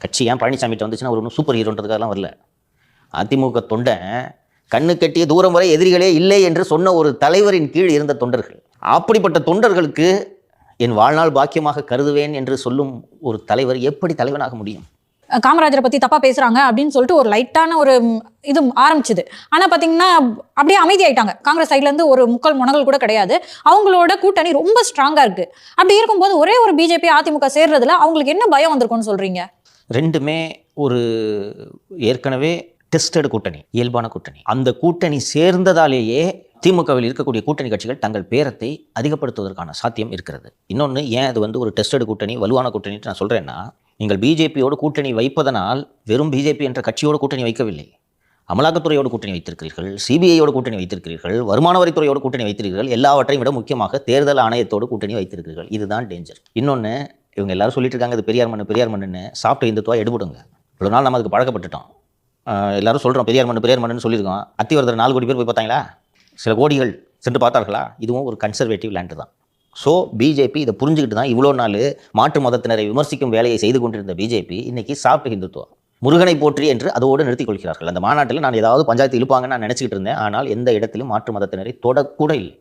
கட்சி ஏன் பழனிசாமிகிட்ட வந்துச்சுன்னா ஒரு ஒன்றும் சூப்பர் ஹீரோன்றதுக்காகலாம் வரல. அதிமுக தொண்டன் கண்ணு கட்டிய தூரம் வரை எதிரிகளே இல்லை என்று சொன்ன ஒரு தலைவரின் கீழ் இருந்த தொண்டர்கள். அப்படிப்பட்ட தொண்டர்களுக்கு என் வாழ்நாள் பாக்கியமாக கருதுவேன் என்று சொல்லும் ஒரு தலைவர் எப்படி தலைவனாக முடியும்? காமராஜரை பத்தி தப்பா பேசுறாங்க அப்படின்னு சொல்லிட்டு ஒரு லைட்டான ஒரு இது ஆரம்பிச்சுது. ஆனா பாத்தீங்கன்னா அப்படியே அமைதி ஆயிட்டாங்க. காங்கிரஸ் சைட்ல இருந்து ஒரு முக்கால் முனங்கள் கூட கிடையாது. அவங்களோட கூட்டணி ரொம்ப ஸ்ட்ராங்கா இருக்கு. அப்படி இருக்கும்போது ஒரே ஒரு பிஜேபி அதிமுக சேர்றதுல அவங்களுக்கு என்ன பயம் வந்திருக்கும்னு சொல்றீங்க? ரெண்டுமே ஒரு ஏற்கனவே டெஸ்டட் கூட்டணி, இயல்பான கூட்டணி. அந்த கூட்டணி சேர்ந்ததாலேயே திமுகவில் இருக்கக்கூடிய கூட்டணி கட்சிகள் தங்கள் பேரத்தை அதிகப்படுத்துவதற்கான சாத்தியம் இருக்கிறது. இன்னொன்று, ஏன் அது ஒரு டெஸ்டட் கூட்டணி, வலுவான கூட்டணின்னு நான் சொல்கிறேன்னா, நீங்கள் பிஜேபியோடு கூட்டணி வைப்பதனால் வெறும் பிஜேபி என்ற கட்சியோடு கூட்டணி வைக்கவில்லை. அமலாக்கத்துறையோடு கூட்டணி வைத்திருக்கிறீர்கள், சிபிஐயோடு கூட்டணி வைத்திருக்கிறீர்கள், வருமான வரித்துறையோடு கூட்டணி வைத்திருக்கிறீர்கள், எல்லாவற்றையும் விட முக்கியமாக தேர்தல் ஆணையத்தோடு கூட்டணி வைத்திருக்கிறீர்கள். இதுதான் டேஞ்சர். இன்னொன்று, இவங்க எல்லாரும் சொல்லிட்டு இருக்காங்க இது பெரியார் மண்ணுன்னு. சாப்பிட்டு இந்துத்துவா எடுபடுங்க. இவ்வளோ நாள் நம்ம அதுக்கு பழக்கப்பட்டுட்டோம். எல்லாரும் சொல்கிறோம் பெரியார் மண்ணுன்னு சொல்லியிருக்கோம். அத்திவரதர் 4 கோடி பேர் போய் பார்த்தாங்களா? சில கோடிகள் சென்று பார்த்தார்களா? இதுவும் ஒரு கன்சர்வேட்டிவ் லேண்டு தான். ஸோ பிஜேபி இதை புரிஞ்சுக்கிட்டு தான் இவ்வளோ நாள் மாற்று மதத்தினரை விமர்சிக்கும் வேலையை செய்து கொண்டிருந்த பிஜேபி இன்னைக்கு சாப்பிட்டு இந்துத்துவா, முருகனை போற்றி என்று அதோடு நிறுத்திக் கொள்கிறார்கள். அந்த மாநாட்டில் நான் ஏதாவது பஞ்சாயத்து இழுப்பாங்கன்னு நான் நினச்சிக்கிட்டு இருந்தேன். ஆனால் எந்த இடத்திலும் மாற்று மதத்தினரை தொடக்கூட இல்லை.